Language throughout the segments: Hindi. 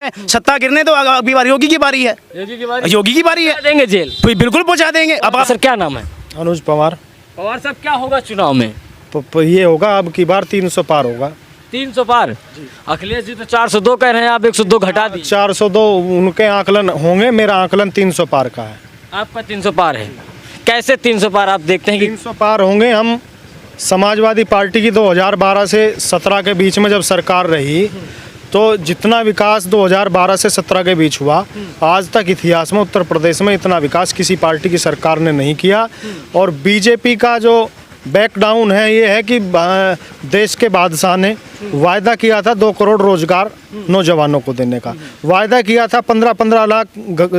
है, सत्ता गिरने दो, अगली बार योगी की बारी है, योगी की बारी है, देंगे जेल। तो बिल्कुल पहुंचा देंगे। अब सर क्या नाम है? अनुज पवार। पवार साहब क्या होगा चुनाव में? ये होगा अब की बार 300 पार होगा। 300 पार। अखिलेश जी तो 402 कह रहे हैं, आप 102 घटा दी। 402 उनके आकलन होंगे, मेरा आकलन 300 पार का है। आपका 300 पार है। कैसे 300 पार आप देखते हैं कि 300 पार होंगे? हम समाजवादी पार्टी की 2012 से 17 के बीच में जब सरकार रही तो जितना विकास 2012 से 17 के बीच हुआ, आज तक इतिहास में उत्तर प्रदेश में इतना विकास किसी पार्टी की सरकार ने नहीं किया। और बीजेपी का जो बैकडाउन है ये है कि देश के बादशाह ने वायदा किया था 2 करोड़ रोजगार नौजवानों को देने का, वायदा किया था 15-15 लाख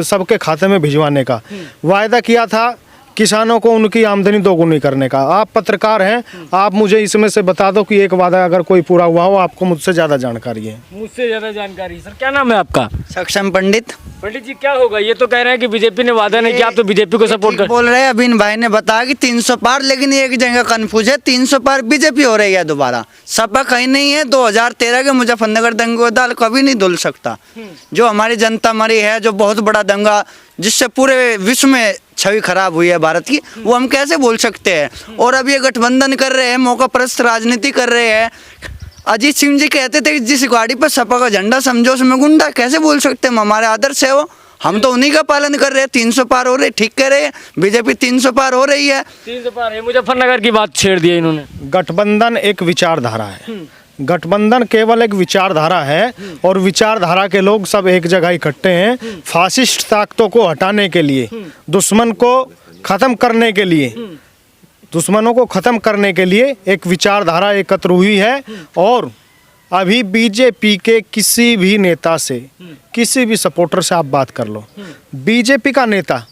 सबके खाते में भिजवाने का, वायदा किया था किसानों को उनकी आमदनी दोगुनी करने का। आप पत्रकार हैं, आप मुझे इसमें से बता दो कि एक वादा अगर कोई पूरा हुआ हो, आपको मुझसे ज़्यादा जानकारी है। मुझसे ज़्यादा जानकारी। सर क्या नाम है आपका? सक्षम पंडित। पंडित जी क्या होगा? ये तो कह रहे हैं कि बीजेपी ने वादा नहीं किया, आप तो बीजेपी को सपोर्ट कर बोल रहे हैं। अभी इन भाई ने बताया कि 300 पार, लेकिन एक जगह कंफ्यूज है, 300 पार बीजेपी हो रही है दोबारा, सपा कहीं नहीं है। 2013 के मुजफ्फरनगर दंगे को दाल कभी नहीं धुल सकता। जो हमारी जनता मरी है, जो बहुत बड़ा दंगा जिससे पूरे विश्व में छवि खराब हुई है भारत की, वो हम कैसे बोल सकते हैं? और अब ये गठबंधन कर रहे हैं, मौका परस्त राजनीति कर रहे हैं। अजीत सिंह जी कहते थे कि जिस गाड़ी पर सपा का झंडा समझो उसमें गुंडा, कैसे बोल सकते हैं? हमारे आदर्श है वो, हम तो उन्हीं का पालन कर रहे हैं। 300 पार हो रहे, ठीक कह रहे हैं, बीजेपी 300 पार हो रही है। 300 पार है। मुजफ्फरनगर की बात छेड़ दी इन्होंने। गठबंधन एक विचारधारा है, गठबंधन केवल एक विचारधारा है और विचारधारा के लोग सब एक जगह इकट्ठे हैं फासिस्ट ताकतों को हटाने के लिए, दुश्मन को खत्म करने के लिए, दुश्मनों को खत्म करने के लिए एक विचारधारा एकत्र हुई है। और अभी बीजेपी के किसी भी नेता से, किसी भी सपोर्टर से आप बात कर लो, बीजेपी का नेता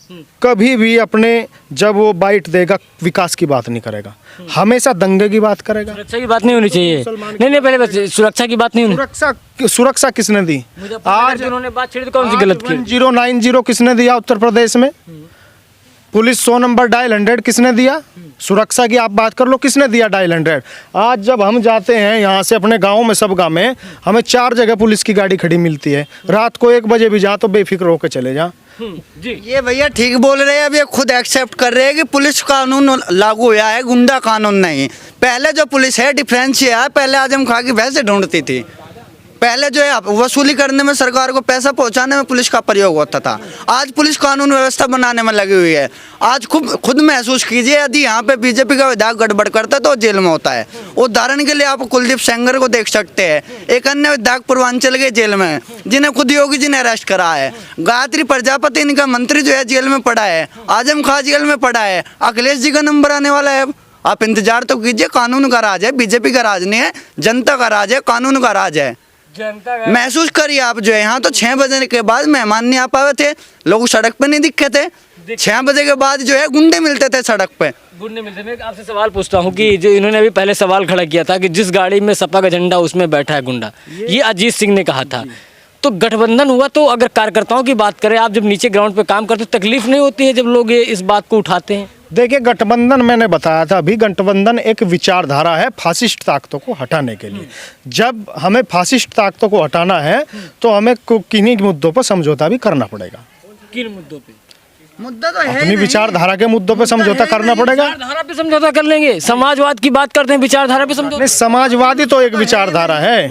कभी भी अपने जब वो बाइट देगा विकास की बात नहीं करेगा, हमेशा दंगे की बात करेगा। सुरक्षा की बात नहीं होनी चाहिए। नहीं पहले बस सुरक्षा की बात नहीं होनी। सुरक्षा किसने दी? आज उन्होंने बात छेड़ी तो कौन सी गलत की? 1090 किसने दिया उत्तर प्रदेश में? पुलिस 100 नंबर डायल 100 किसने दिया? सुरक्षा की आप बात कर लो, किसने दिया डायल 100? आज जब हम जाते हैं यहाँ से अपने गाँव में, सब गाँव में हमें 4 जगह पुलिस की गाड़ी खड़ी मिलती है। रात को 1 बजे भी जा तो बेफिक्र होकर चले जा। जी ये भैया ठीक बोल रहे हैं। अब ये खुद एक्सेप्ट कर रहे हैं कि पुलिस कानून लागू हुआ है, गुंडा कानून नहीं। पहले जो पुलिस है डिफरेंस ये है, पहले आजम खां की भैंसे ढूंढती थी, पहले जो है वसूली करने में, सरकार को पैसा पहुंचाने में पुलिस का प्रयोग होता था। आज पुलिस कानून व्यवस्था बनाने में लगी हुई है। आज खुद महसूस कीजिए, यदि यहाँ पे बीजेपी का विधायक गड़बड़ करता है तो जेल में होता है। उदाहरण के लिए आप कुलदीप सेंगर को देख सकते हैं, एक अन्य विधायक पूर्वांचल के जेल में, जिन्हें खुद योगी जी ने अरेस्ट करा है। गायत्री प्रजापति इनका मंत्री जो है जेल में पड़ा है, आजम खां जेल में पड़ा है, अखिलेश जी का नंबर आने वाला है। आप इंतजार तो कीजिए, कानून का राज है, बीजेपी का राज नहीं है, जनता का राज है, कानून का राज है। महसूस करिए आप, जो है यहाँ तो 6 बजे के बाद मेहमान नहीं आ पाए थे, लोग सड़क पे नहीं दिखे थे। 6 बजे के बाद जो है गुंडे मिलते थे सड़क पे, गुंडे मिलते। मैं आपसे सवाल पूछता हूँ कि जो इन्होंने अभी पहले सवाल खड़ा किया था कि जिस गाड़ी में सपा का झंडा उसमें बैठा है गुंडा, ये अजीत सिंह ने कहा था। तो गठबंधन हुआ तो अगर कार्यकर्ताओं की बात करें, आप जब नीचे ग्राउंड पे काम करते हो, तकलीफ नहीं होती है जब लोग ये इस बात को उठाते हैं? देखिए, गठबंधन मैंने बताया था अभी, गठबंधन एक विचारधारा है फासिस्ट ताकतों को हटाने के लिए। जब हमें फासिस्ट ताकतों को हटाना है तो हमें किन्हीं मुद्दों पर समझौता भी करना पड़ेगा। किन मुद्दों पे? मुद्दा तो है अपनी विचारधारा के मुद्दों पे समझौता करना पड़ेगा। विचारधारा पे समझौता कर लेंगे, समाजवाद की बात करते हैं, विचारधारा पे समझौता? समाजवादी तो एक विचारधारा है।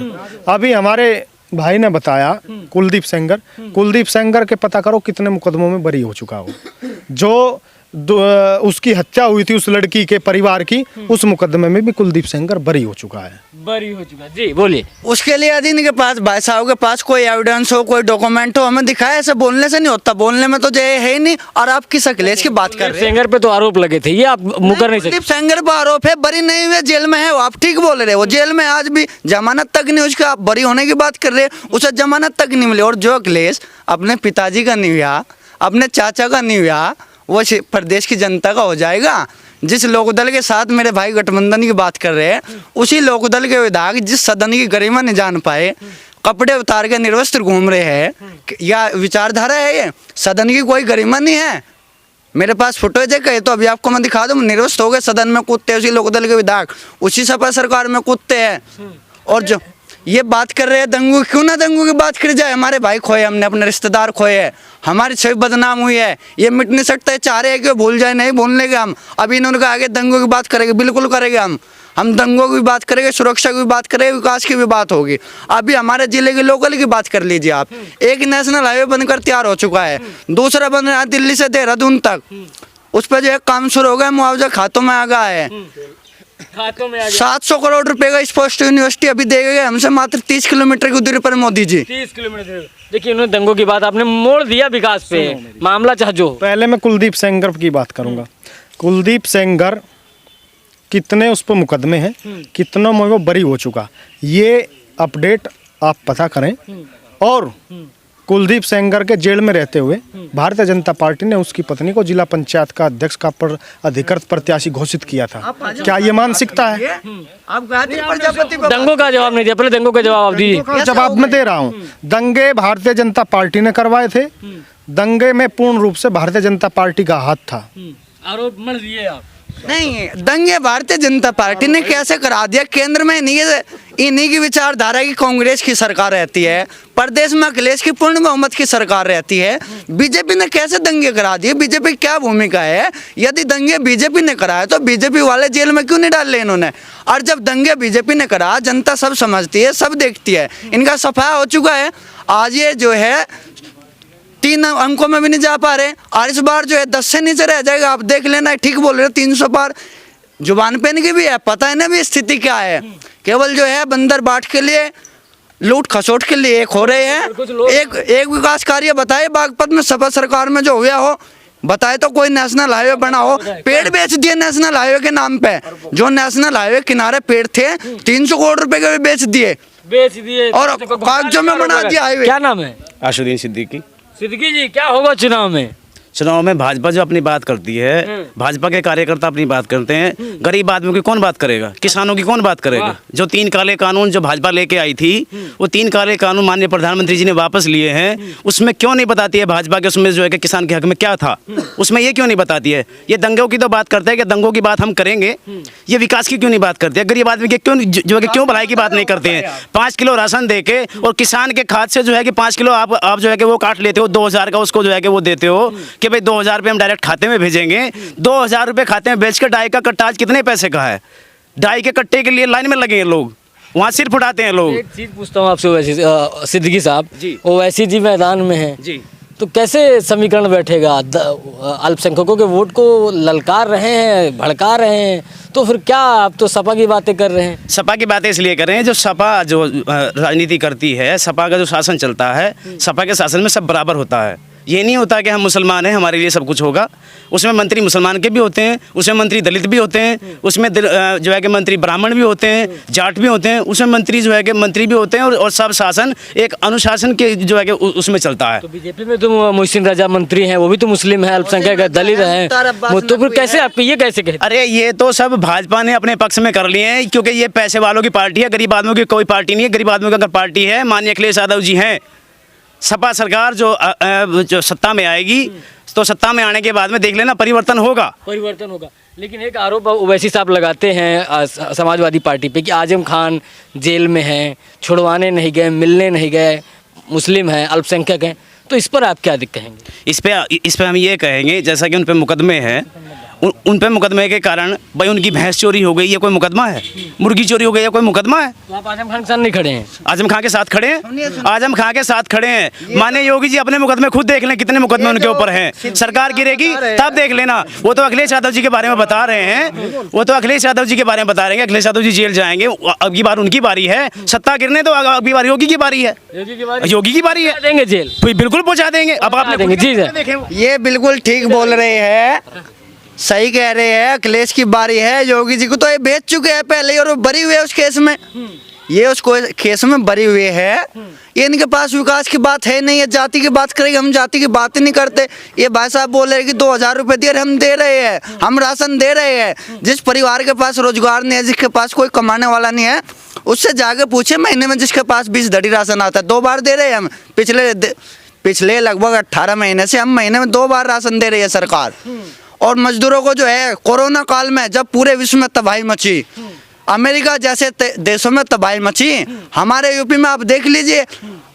अभी हमारे भाई ने बताया कुलदीप सेंगर के पता करो कितने मुकदमों में बरी हो चुका हो। जो उसकी हत्या हुई थी उस लड़की के परिवार की, उस मुकदमे में भी कुलदीप सेंगर बरी हो चुका है। बरी हो चुका है। जी बोलिए। उसके लिए यदि इनके पास, भाई साहब के पास कोई एविडेंस हो, कोई डॉक्यूमेंट हो, हमें दिखाए। ऐसे बोलने से नहीं होता, बोलने में तो जो है ही नहीं। और आप किस अखिलेश की बात कर रहे हैं? सेंगर पे तो आरोप लगे थे, ये आप मुकर नहीं सकते। कुलदीप सेंगर पर आरोप है, बरी नहीं हुए, जेल में है वो। आप ठीक बोल रहे हो, वो जेल में आज भी जमानत तक नहीं, उसका आप बरी होने की बात कर रहे हैं, उसे जमानत तक नहीं मिली। और जो अखिलेश अपने पिताजी का नहीं हुआ, अपने चाचा का नहीं हुआ, वो प्रदेश की जनता का हो जाएगा। जिस लोकदल के साथ मेरे भाई गठबंधन की बात कर रहे हैं, उसी लोकदल के विधायक जिस सदन की गरिमा नहीं जान पाए, कपड़े उतार के निर्वस्त्र घूम रहे हैं, या विचारधारा है ये? सदन की कोई गरिमा नहीं है। मेरे पास फुटेज है कहे तो अभी आपको मैं दिखा दूँ, निर्वस्त्र हो गए सदन में कूदते, उसी लोकदल के विधायक उसी सपा सरकार में कूदते हैं। और जो ये बात कर रहे हैं दंगू, क्यों ना दंगू की बात करी जाए। हमारे भाई खोए, हमने अपने रिश्तेदार खोए हैं, हमारी छवि बदनाम हुई है, ये मिट नहीं सकता है। चाह रहे हैं कि भूल जाए, नहीं भूलने के हम। अभी इन्होंने कहा आगे दंगों की बात करेंगे, बिल्कुल करेंगे हम दंगों की बात करेंगे, सुरक्षा की बात करेंगे, विकास की भी बात होगी। अभी हमारे जिले के लोकल की बात कर लीजिए आप। एक नेशनल हाईवे बनकर तैयार हो चुका है, दूसरा बन रहा है दिल्ली से देहरादून तक, उस पर जो है काम शुरू हो गया, मुआवजा खातों में आ गया है। खातों में आ गया 700 करोड़ रुपए का स्पोर्ट्स यूनिवर्सिटी अभी दे गए हमसे मात्र 30 किलोमीटर की दूरी पर मोदी जी। 30 किलोमीटर। देखिए उन्होंने दंगों की बात आपने मोड़ दिया विकास पे, मामला चाहे जो हो। पहले मैं कुलदीप सेंगर की बात करूंगा। कुलदीप सेंगर कितने उस पर मुकदमे हैं, कितनों में वो बरी हो चुका, ये अपडेट आप पता करें। और कुलदीप सेंगर के जेल में रहते हुए भारतीय जनता पार्टी ने उसकी पत्नी को जिला पंचायत का अध्यक्ष का पर अधिकृत प्रत्याशी घोषित किया था। क्या ये मानसिकता है? आप गायत्री प्रजापति पर दंगों का जवाब नहीं दिया, पहले दंगों का जवाब आप दीजिए। जवाब मैं दे रहा हूँ। दंगे भारतीय जनता पार्टी ने करवाए थे, दंगे में पूर्ण रूप से भारतीय जनता पार्टी का हाथ था। आरोप मत दिए आप। नहीं, दंगे भारतीय जनता पार्टी ने कैसे करा दिया। केंद्र में इन्हीं की विचारधारा की कांग्रेस की सरकार रहती है, प्रदेश में अखिलेश की पूर्ण बहुमत की सरकार रहती है। बीजेपी ने कैसे दंगे करा दिए, बीजेपी की क्या भूमिका है? यदि दंगे बीजेपी ने कराए तो बीजेपी वाले जेल में क्यों नहीं डाले इन्होंने? और जब दंगे बीजेपी ने करा, जनता सब समझती है, सब देखती है, इनका सफाया हो चुका है। आज ये जो है 3 अंकों में भी नहीं जा पा रहे, और इस बार जो है 10 से नीचे रह जाएगा। आप देख लेना, ठीक बोल रहे हो, 300 पार। जुबान पे इनकी भी है, पता है ना भी स्थिति क्या है। केवल जो है बंदर बाट के लिए, लूट खसोट के लिए एक हो रहे हैं। एक विकास कार्य बताए बागपत में सपा सरकार में जो हो गया हो, बताए तो कोई नेशनल हाईवे बना हो। पेड़ बेच दिए नेशनल हाईवे के नाम पे, जो नेशनल हाईवे किनारे पेड़ थे 300 करोड़ रुपए के भी बेच दिए और कागजों में बना दिया हाईवे। क्या नाम है? आशुद्दीन सिद्दीकी। सिद्दीकी जी, क्या होगा चुनाव में? चुनाव में भाजपा जो अपनी बात करती है, भाजपा के कार्यकर्ता अपनी बात करते हैं, गरीब आदमियों की कौन बात करेगा, किसानों की कौन बात करेगा? जो 3 काले कानून जो भाजपा लेके आई थी, वो 3 काले कानून माननीय प्रधानमंत्री जी ने वापस लिए हैं, उसमें क्यों नहीं बताती है भाजपा के, उसमें जो है कि किसान के हक में क्या था, उसमें ये क्यों नहीं बताती है? ये दंगों की तो बात करते हैं कि दंगों की बात हम करेंगे, ये विकास की क्यों नहीं बात करते हैं? गरीब आदमी के क्यों जो है कि क्यों भलाई की बात नहीं करते हैं? 5 किलो राशन दे के और किसान के खाद से जो है कि 5 किलो आप जो है कि वो काट लेते हो, 2000 का उसको जो है कि वो देते हो कि भाई 2000 रुपये हम डायरेक्ट खाते में भेजेंगे। 2000 रुपये खाते में बेच कर डाई का कट्टा आज कितने पैसे का है? डाई के कट्टे के लिए लाइन में लगे हैं लोग, वहाँ सिर फुटाते हैं लोग। एक चीज पूछता हूँ आपसे वैसे सिद्दीकी साहब जी, ओवैसी जी मैदान में हैं जी, तो कैसे समीकरण बैठेगा? अल्पसंख्यकों के वोट को ललकार रहे हैं, भड़का रहे हैं, तो फिर क्या आप तो सपा की बातें कर रहे हैं? सपा की बातें इसलिए कर रहे हैं, जो सपा जो राजनीति करती है, सपा का जो शासन चलता है, सपा के शासन में सब बराबर होता है। ये नहीं होता कि हम मुसलमान हैं हमारे लिए सब कुछ होगा। उसमें मंत्री मुसलमान के भी होते हैं, उसमें मंत्री दलित भी होते हैं, उसमें जो है कि मंत्री ब्राह्मण भी होते हैं, जाट भी होते हैं, उसमें मंत्री जो है कि मंत्री भी होते हैं, और सब शासन एक अनुशासन के जो है कि उसमें चलता है। तो बीजेपी में तो मोहसिन रजा मंत्री हैं, वो भी तो मुस्लिम है, अल्पसंख्यक है, दलित है, तो फिर कैसे आप ये कैसे कहते? अरे ये तो सब भाजपा ने अपने पक्ष में कर लिए हैं, क्योंकि ये पैसे वालों की पार्टी है, गरीब आदमियों की कोई पार्टी नहीं है। गरीब आदमियों की अगर पार्टी है, माननीय अखिलेश यादव जी हैं, सपा सरकार जो सत्ता में आएगी, तो सत्ता में आने के बाद में देख लेना परिवर्तन होगा। लेकिन एक आरोप ओवैसी साहब लगाते हैं समाजवादी पार्टी पे कि आजम खान जेल में हैं, छुड़वाने नहीं गए, मिलने नहीं गए, मुस्लिम हैं, अल्पसंख्यक हैं, तो इस पर आप क्या कहेंगे? इस पे हम ये कहेंगे, जैसा कि उन पे मुकदमे हैं, उन पे मुकदमे के कारण भाई उनकी भैंस चोरी हो गई, ये कोई मुकदमा है? मुर्गी चोरी हो गई, ये कोई मुकदमा है? तो आप आजम खान के साथ नहीं खड़े हैं? आजम खान के साथ खड़े हैं, आजम खान के साथ खड़े हैं। माने योगी जी अपने मुकदमे खुद देख लें, कितने मुकदमे उनके ऊपर हैं। सरकार गिरेगी तब देख लेना। वो तो अखिलेश यादव जी के बारे में बता रहे हैं, वो तो अखिलेश यादव जी के बारे में बता रहे हैं, अखिलेश यादव जी जेल जाएंगे, अब की बार उनकी बारी है। सत्ता गिरने तो अब की बार योगी की बारी है, योगी की बारी है, देंगे जेल, बिल्कुल पहुंचा देंगे। अब आप देंगे जी, ये बिल्कुल ठीक बोल रहे हैं, सही कह रहे हैं। अखिलेश की बारी है, योगी जी को तो ये भेज चुके हैं पहले ही, और वो बरी हुए उस केस में, ये उसको केस में बरी हुए है। ये इनके पास विकास की बात है नहीं है, जाति की बात करेंगे, हम जाति की बात ही नहीं करते। ये भाई साहब बोल रहे हैं कि 2000 रुपये दिए, हम दे रहे हैं, हम राशन दे रहे हैं। जिस परिवार के पास रोजगार नहीं है, जिसके पास कोई कमाने वाला नहीं है, उससे जाके पूछे महीने में जिसके पास 20 धड़ी राशन आता है, 2 बार दे रहे हैं हम। पिछले लगभग 18 महीने से हम महीने में 2 बार राशन दे रही है सरकार। और मजदूरों को जो है कोरोना काल में, जब पूरे विश्व में तबाही मची, अमेरिका जैसे देशों में तबाही मची, हमारे यूपी में आप देख लीजिए।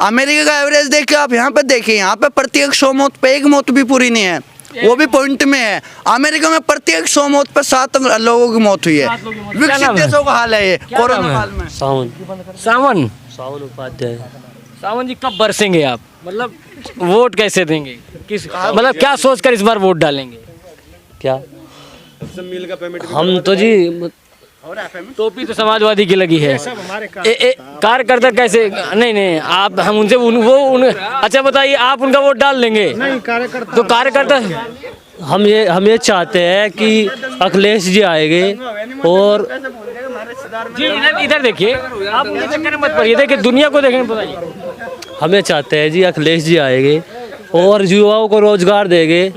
अमेरिका का एवरेज देखिए, आप यहाँ पे देखिए, यहाँ पे प्रत्येक 100 मौत पे 1 मौत भी पूरी नहीं है, वो भी पॉइंट में है। अमेरिका में प्रत्येक 100 मौत पे 7 लोगों की मौत हुई है। विकसित देशों का हाल है ये कोरोना काल में। सावन उपाध्याय। सावन जी कब बरसेंगे आप, मतलब वोट कैसे देंगे, किस मतलब क्या सोचकर इस बार वोट डालेंगे? क्या हम तो जी टोपी तो समाजवादी की लगी है। कार्यकर्ता कैसे, नहीं आप हम उनसे अच्छा बताइए, आप उनका वोट डाल देंगे? नहीं, कार्यकर्ता तो कार्यकर्ता हम ये चाहते हैं कि अखिलेश जी आएंगे और जी इधर देखिए, आप मुझे चक्कर में मत पड़िए, देखिए दुनिया को देखें, बताइए। हमें चाहते हैं जी अखिलेश जी आएंगे और युवाओं को रोजगार देंगे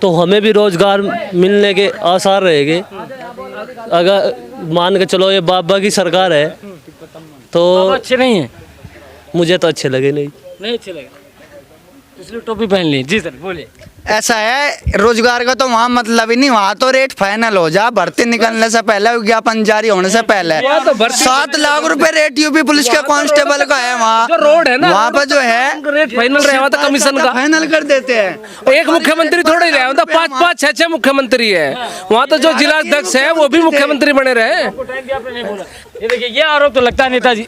तो हमें भी रोजगार मिलने के आसार रहेंगे। अगर मान के चलो ये बाबा की सरकार है तो अच्छे नहीं है, मुझे तो अच्छे लगे नहीं अच्छे लगे, इसलिए टोपी पहन ली। जी सर बोलिए। ऐसा है, रोजगार का तो वहाँ मतलब ही नहीं, वहाँ तो रेट फाइनल हो जा, भर्ती निकलने से पहले, विज्ञापन जारी होने से पहले 7 लाख रुपए रेट यूपी पुलिस के कांस्टेबल का है। वहाँ रोड है ना, वहाँ पर जो है रेट फाइनल रहा था कमीशन का, फाइनल कर देते हैं। एक मुख्यमंत्री थोड़ा ही रहा होता, 5-5, 6-6 मुख्यमंत्री है वहाँ तो। जो जिला अध्यक्ष है वो भी मुख्यमंत्री बने रहे। ये देखिए, ये आरोप तो लगता है नेताजी।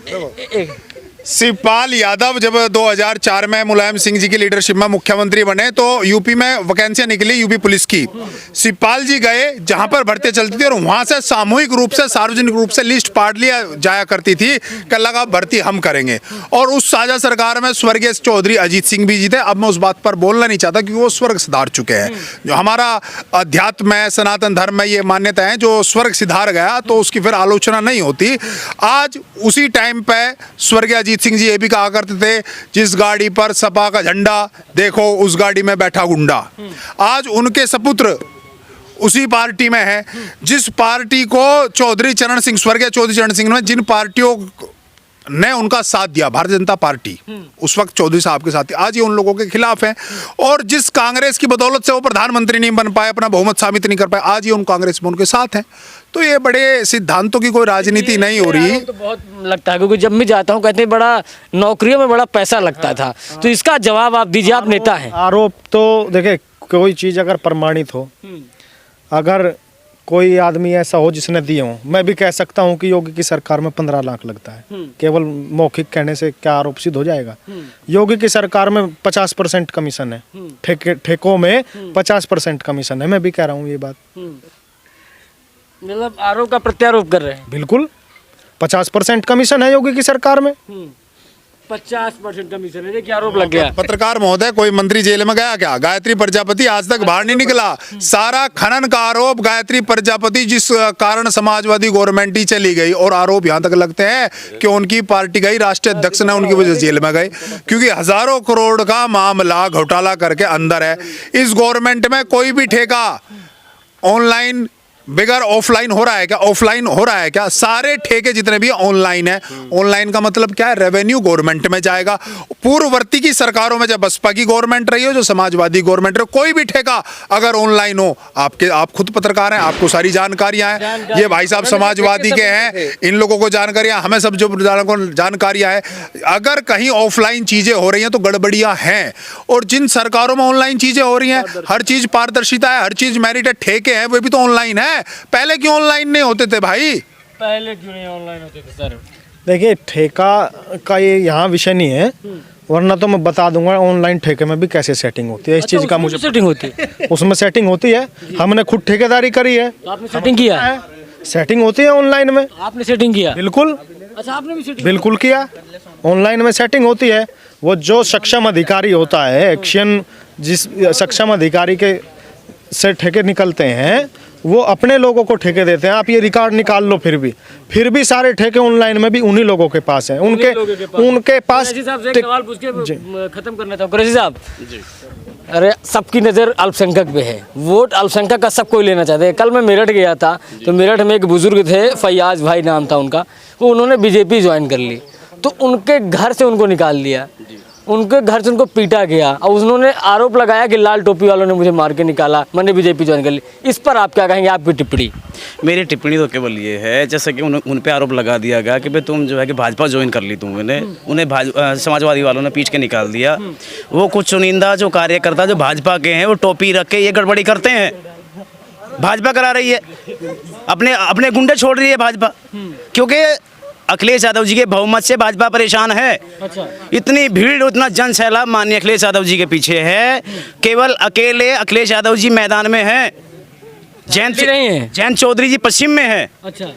शिवपाल यादव जब 2004 में मुलायम सिंह जी की लीडरशिप में मुख्यमंत्री बने तो यूपी में वैकेंसियां निकली यूपी पुलिस की। शिवपाल जी गए जहां पर भर्ती चलती थी और वहां से सामूहिक रूप से, सार्वजनिक रूप से लिस्ट पाट लिया जाया करती थी कि लगा भर्ती हम करेंगे। और उस साझा सरकार में स्वर्गीय चौधरी अजीत सिंह भी जी थे। अब मैं उस बात पर बोलना नहीं चाहता क्योंकि वो स्वर्ग सिधार चुके हैं। जो हमारा अध्यात्म है, सनातन धर्म में ये मान्यता है, जो स्वर्ग सिधार गया तो उसकी फिर आलोचना नहीं होती। आज उसी टाइम पे स्वर्गीय अजीत सिंह जी ये भी कहा करते थे, जिस गाड़ी पर सपा का झंडा देखो उस गाड़ी में बैठा गुंडा। आज उनके सपुत्र उसी पार्टी में है जिस पार्टी को चौधरी चरण सिंह, स्वर्गीय चौधरी चरण सिंह ने, जिन पार्टियों ने उनका साथ दिया, भारतीय जनता पार्टी उस वक्त चौधरी साहब के साथ थी, आज ये उन लोगों के खिलाफ है। और जिस कांग्रेस की बदौलत से वो प्रधानमंत्री नहीं बन पाए, अपना बहुमत साबित नहीं कर पाए, आज ये उन कांग्रेस में उनके साथ हैं। तो ये बड़े सिद्धांतों की कोई राजनीति नहीं हो रही। तो बहुत लगता है, क्योंकि जब भी जाता हूँ कहते हैं बड़ा नौकरियों में बड़ा पैसा लगता था। तो इसका जवाब आप दीजिए, आप नेता हैं। आरोप तो देखिए, कोई चीज़ अगर प्रमाणित हो, अगर कोई आदमी ऐसा हो जिसने दिए हो, मैं भी कह सकता हूं कि योगी की सरकार में 15 लाख लगता है। केवल मौखिक कहने से क्या आरोप सिद्ध हो जाएगा? योगी की सरकार में 50% कमीशन है, ठेकों में 50% कमीशन है। मैं भी कह रहा हूं ये बात, मतलब आरोप का प्रत्यारोप कर रहे हैं। बिल्कुल 50% कमीशन है योगी की सरकार में। 50% कमीशन है, क्या आरोप लग गया? पत्रकार महोदय, कोई मंत्री जेल में गया क्या? गायत्री प्रजापति आज तक बाहर नहीं निकला। सारा खनन का आरोप गायत्री प्रजापति, जिस कारण समाजवादी गवर्नमेंट ही चली गई, और आरोप यहां तक लगते हैं कि उनकी पार्टी गई, राष्ट्रीय अध्यक्ष ने उनकी वजह से जेल में गए, क्योंकि हजारों करोड़ का मामला घोटाला करके अंदर है। इस गवर्नमेंट में कोई भी ठेका ऑनलाइन बगैर ऑफलाइन हो रहा है क्या? ऑफलाइन हो रहा है क्या? सारे ठेके जितने भी ऑनलाइन है। ऑनलाइन का मतलब क्या है? रेवेन्यू गवर्नमेंट में जाएगा। पूर्ववर्ती की सरकारों में, जब बसपा की गवर्नमेंट रही हो, जो समाजवादी गवर्नमेंट रही, कोई भी ठेका अगर ऑनलाइन हो, आप खुद पत्रकार हैं, आपको सारी जानकारियां हैं। ये भाई साहब समाजवादी के हैं, इन लोगों को जानकारियां, हमें सब जो जानकारियां हैं। अगर कहीं ऑफलाइन चीजें हो रही हैं तो गड़बड़ियां हैं, और जिन सरकारों में ऑनलाइन चीजें हो रही हैं, हर चीज पारदर्शिता है, हर चीज मेरिट है, ठेके हैं, वो भी तो ऑनलाइन है। पहले क्यों ऑनलाइन नहीं होते थे भाई? पहले क्यों नहीं ऑनलाइन होते थे सर? देखिए, ठेका का ये यहाँ विषय नहीं है, वरना तो मैं बता दूंगा ऑनलाइन ठेके में भी कैसे सेटिंग होती है। इस चीज़ का मुझे सेटिंग होती है, उसमें सेटिंग होती है। हमने खुद ठेकेदारी करी है। आपने सेटिंग किया है? सेटिंग होती है ऑनलाइन में। आपने सेटिंग किया? बिल्कुल। अच्छा, आपने भी सेटिंग बिल्कुल किया। ऑनलाइन में सेटिंग होती है। वो जो सक्षम अधिकारी होता है, एक्शन जिस सक्षम अधिकारी के से ठेके निकलते हैं, वो अपने लोगों को ठेके देते हैं। आप ये रिकॉर्ड निकाल लो, फिर भी सारे ठेके ऑनलाइन में भी उन्हीं लोगों के पास हैं। उनके पास सवाल पूछ के खत्म करना था कुरैशी साहब। अरे, सबकी नज़र अल्पसंख्यक पे है, वोट अल्पसंख्यक का सब कोई लेना चाहते हैं। कल मैं मेरठ गया था, तो मेरठ में एक बुजुर्ग थे, फैयाज भाई नाम था उनका, वो उन्होंने बीजेपी ज्वाइन कर ली, तो उनके घर से उनको निकाल दिया। उनके घर से उनको पीटा गया और उन्होंने आरोप लगाया कि लाल टोपी वालों ने मुझे मार के निकाला, मैंने बीजेपी ज्वाइन कर ली। इस पर आप क्या कहेंगे, आपकी टिप्पणी? मेरी टिप्पणी तो केवल ये है, जैसे कि उन पे आरोप लगा दिया गया कि भाई तुम जो है कि भाजपा ज्वाइन कर ली तुमने, उन्हें समाजवादी वालों ने पीट के निकाल दिया। वो कुछ चुनिंदा जो कार्यकर्ता जो भाजपा के हैं वो टोपी रख के ये गड़बड़ी करते हैं। भाजपा करा रही है, अपने गुंडे छोड़ रही है भाजपा, क्योंकि अखिलेश यादव जी के बहुमत से भाजपा परेशान है। अच्छा। इतनी भीड़, उतना जन सैलाब माननीय अखिलेश यादव जी के पीछे है, केवल अकेले अखिलेश यादव जी मैदान में हैं। जयंत चौधरी जी पश्चिम में है। अच्छा।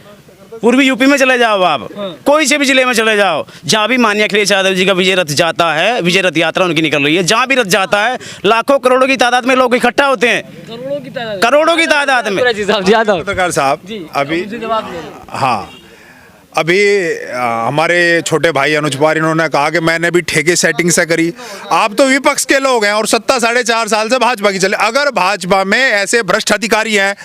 पूर्वी यूपी में चले जाओ आप, कोई से भी जिले में चले जाओ, जहाँ भी माननीय अखिलेश यादव जी का विजय रथ जाता है, विजय रथ यात्रा उनकी निकल रही है, जहाँ भी रथ जाता है लाखों करोड़ों की तादाद में लोग इकट्ठा होते हैं, करोड़ों की तादाद में। पत्रकार साहब अभी हाँ अभी हमारे छोटे भाई अनुज पवार इन्होंने कहा कि मैंने भी ठेके सेटिंग से करी। आप तो विपक्ष के लोग हैं और सत्ता 4.5 साल से भाजपा की चले। अगर भाजपा में ऐसे भ्रष्ट अधिकारी हैं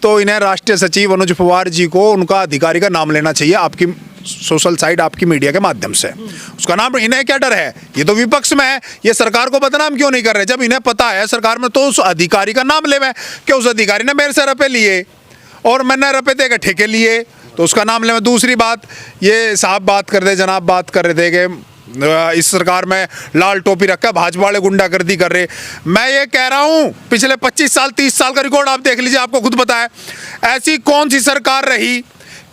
तो इन्हें राष्ट्रीय सचिव अनुज पवार जी को उनका अधिकारी का नाम लेना चाहिए, आपकी सोशल साइट, आपकी मीडिया के माध्यम से उसका नाम। इन्हें क्या डर है, ये तो विपक्ष में है, ये सरकार को बदनाम क्यों नहीं कर रहे? जब इन्हें पता है सरकार में, तो उस अधिकारी का नाम ले कि उस अधिकारी ने मेरे से रुपए लिए और मैंने रुपए देकर ठेके लिए, तो उसका नाम ले। दूसरी बात, ये साहब बात कर रहे, जनाब बात कर रहे थे कि इस सरकार में लाल टोपी रखा भाजपा वाले गुंडागर्दी कर रहे। मैं ये कह रहा हूँ पिछले 25 साल 30 साल का रिकॉर्ड आप देख लीजिए, आपको खुद पता है ऐसी कौन सी सरकार रही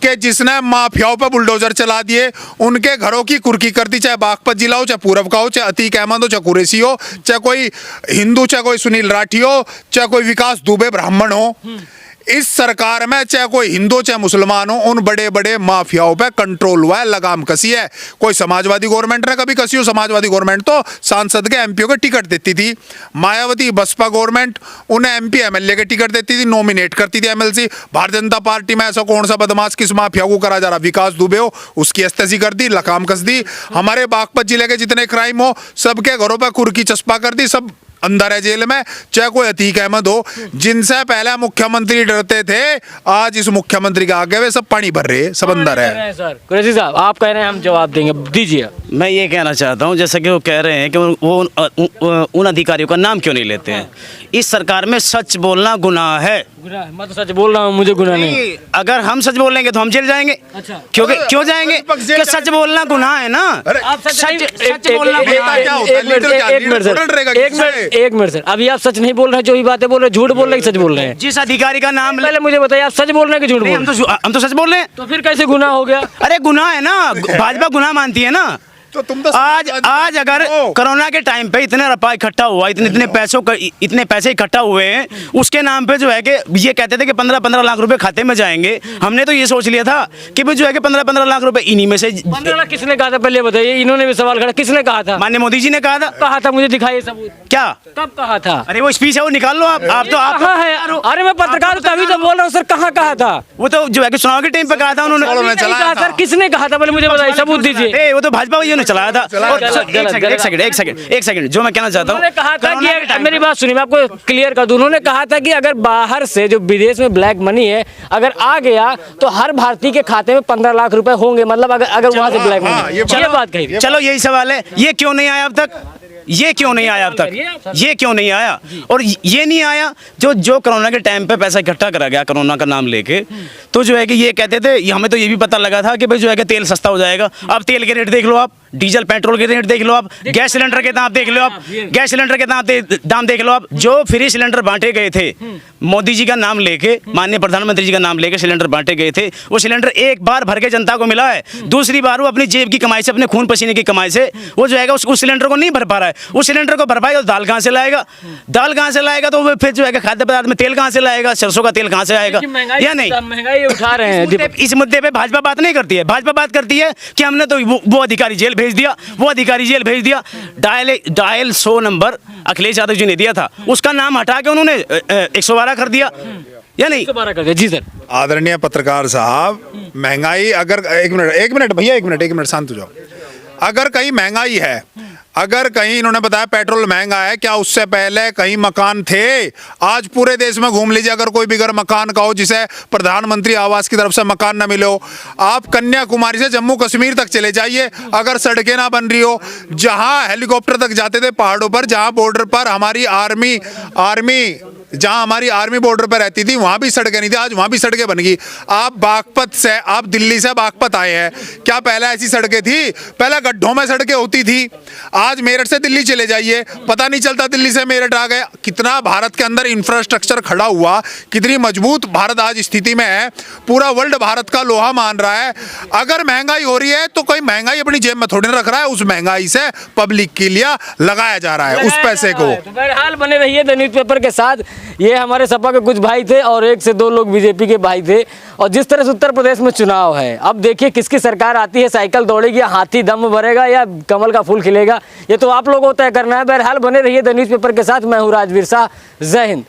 कि जिसने माफियाओं पर बुलडोजर चला दिए, उनके घरों की कुर्की कर दी, चाहे बागपत जिला हो, चाहे पूरब का हो, चाहे अतीक अहमद हो, चाहे कुरैशी हो, चाहे कोई हिंदू, चाहे कोई सुनील राठी हो, चाहे कोई विकास दुबे ब्राह्मण हो। इस सरकार में चाहे कोई हिंदू चाहे मुसलमान हो, उन बड़े बड़े माफियाओं पे कंट्रोल हुआ है, लगाम कसी है। कोई समाजवादी गवर्नमेंट ने कभी कसी हो? समाजवादी गवर्नमेंट तो सांसद के एमपीओ के टिकट देती थी। मायावती बसपा गवर्नमेंट उन्हें एमपी एमएलए के टिकट देती थी, नॉमिनेट करती थी एमएलसी। भारतीय जनता पार्टी में ऐसा कौन सा बदमाश किस माफिया को करा जा रहा? विकास दुबे हो, उसकी एस्तेसी कर दी, लगाम कस दी। हमारे बागपत जिले के जितने क्राइम हो सबके घरों पर कुर्की चस्पा कर दी, सब अंदर है जेल में। चाहे कोई अतीक अहमद हो, जिनसे पहले मुख्यमंत्री डरते थे, आज इस मुख्यमंत्री के आगे वे सब पानी भर रहे, सब अंदर है। सर कुरैशी साहब आप कह रहे हैं, हम जवाब देंगे, दीजिए। मैं ये कहना चाहता हूँ, जैसा कि वो कह रहे हैं कि वो उन अधिकारियों का नाम क्यों नहीं लेते हैं। इस सरकार में सच बोलना गुनाह है। मैं तो सच बोल रहा हूँ, मुझे गुनाह नहीं। अगर हम सच बोलेंगे तो हम जेल जाएंगे। अच्छा। क्योंकि क्यों जाएंगे? कि सच बोलना गुनाह है ना। आप सच बोलना एक मिनट सर, अभी आप सच नहीं बोल रहे, जो भी बातें बोल रहे, झूठ बोल रहे, सच बोल रहे हैं। जिस अधिकारी का नाम पहले मुझे बताइए, आप सच बोल रहे हैं कि झूठ बोल रहे हैं? हम तो सच बोल रहे हैं। तो फिर कैसे गुनाह हो गया? अरे गुनाह है ना, भाजपा गुनाह मानती है ना। तो तुम तो आज अगर कोरोना के टाइम पे इतने रुपया इकट्ठा हुआ, इतने पैसे इकट्ठा हुए हैं, उसके नाम पे जो है कि ये कहते थे कि 15-15 लाख रुपए खाते में जाएंगे। हमने तो ये सोच लिया था कि भाई जो है कि 15-15 लाख रुपए इन्हीं में से। 15 लाख किसने कहा था पहले बताइए? इन्होंने भी सवाल खड़ा, किसने कहा था? माननीय मोदी जी ने कहा था। मुझे दिखाइए सबूत। क्या कब कहा था? अरे वो स्पीच है, वो निकाल लो आप तो। कहाँ है? अरे मैं पत्रकार तभी तो बोल रहा हूँ सर, कहाँ कहा था? वो तो जो है कि चुनाव के टाइम पे कहा था उन्होंने। सर किसने कहा था पहले मुझे बताइए, सबूत दीजिए। वो तो भाजपा वालों ने चलाया था। एक सेकंड, जो मैं कहना चाहता हूँ, उन्होंने कहा था कि, मेरी बात सुनिए, मैं आपको क्लियर कर दूं। उन्होंने कहा था कि अगर बाहर से जो विदेश में ब्लैक मनी है अगर आ गया तो हर भारतीय के खाते में 15 लाख रुपए होंगे, मतलब अगर वहां से ब्लैक मनी। ये बात कही। चलो यही सवाल है, ये क्यों नहीं आया अब तक? ये क्यों नहीं आया अब तक? ये क्यों नहीं आया? और ये नहीं आया जो कोरोना के टाइम पे पैसा इकट्ठा करा गया कोरोना का नाम लेके, तो जो है कि ये कहते थे, हमें तो ये भी पता लगा था कि भाई जो है कि तेल सस्ता हो जाएगा। अब तेल के रेट देख लो आप, डीजल पेट्रोल के रेट देख लो आप, गैस सिलेंडर के दाम देख लो आप, गैस सिलेंडर के दाम देख लो आप। जो फ्री सिलेंडर बांटे गए थे मोदी जी का नाम लेके, माननीय प्रधानमंत्री जी का नाम लेके सिलेंडर बांटे गए थे, वो सिलेंडर एक बार भर के जनता को मिला है। दूसरी बार वो अपनी जेब की कमाई से, अपने खून पसीने की कमाई से वो जो है उस सिलेंडर को नहीं भर पा रहा है। उस सिलेंडर को भर पाएगा तो दाल कहाँ से लाएगा? दाल कहाँ से लाएगा? तो वो फिर जो है खाद्य पदार्थ में तेल कहाँ से लाएगा? सरसों का तेल कहाँ से आएगा? या नहीं? महंगाई उठा रहे हैं। इस मुद्दे पे भाजपा बात नहीं करती है। भाजपा बात करती है कि हमने तो वो अधिकारी जेल भेज दिया, वो अधिकारी जेल भेज दिया। डायल 100 नंबर अखिलेश यादव जी ने दिया था, उसका नाम हटा के उन्होंने 112 कर दिया, या नहीं? 112 कर दिया। जी सर। आदरणीय पत्रकार साहब, महंगाई अगर एक मिनट भैया, एक मिनट शांत हो जाओ। अगर कहीं महंगाई है, अगर कहीं इन्होंने बताया पेट्रोल महंगा है, क्या उससे पहले कहीं मकान थे? आज पूरे देश में घूम लीजिए, अगर कोई बिगर मकान का हो, जिसे प्रधानमंत्री आवास की तरफ से मकान न मिले हो, आप कन्याकुमारी से जम्मू कश्मीर तक चले जाइए, अगर सड़कें ना बन रही हो, जहां हेलीकॉप्टर तक जाते थे पहाड़ों पर, जहां बॉर्डर पर हमारी आर्मी बॉर्डर पर रहती थी, वहां भी सड़कें नहीं थी, आज वहां भी सड़कें बन गई। आप दिल्ली से बागपत आए हैं, क्या पहले ऐसी सड़कें थी? पहले गड्ढों में सड़कें होती थी। आज मेरठ से दिल्ली चले जाइए, पता नहीं चलता दिल्ली से मेरठ आ गए। कितना भारत के अंदर इंफ्रास्ट्रक्चर खड़ा हुआ, कितनी मजबूत भारत आज स्थिति में है, पूरा वर्ल्ड भारत का लोहा मान रहा है। अगर महंगाई हो रही है तो कोई महंगाई अपनी जेब में थोड़ी ना रख रहा है, उस महंगाई से पब्लिक के लिए लगाया जा रहा है उस पैसे को। तो बहरहाल बने रहिए द न्यूज़पेपर के साथ। ये हमारे सपा के कुछ भाई थे और 1 से 2 लोग बीजेपी के भाई थे। और जिस तरह से उत्तर प्रदेश में चुनाव है, अब देखिए किसकी सरकार आती है, साइकिल दौड़ेगी या हाथी दम भरेगा या कमल का फूल खिलेगा, ये तो आप लोगों को तय करना है। बहरहाल बने रहिए द न्यूज़पेपर के साथ। मैं हूँ राजवीर शाह। जय हिंद।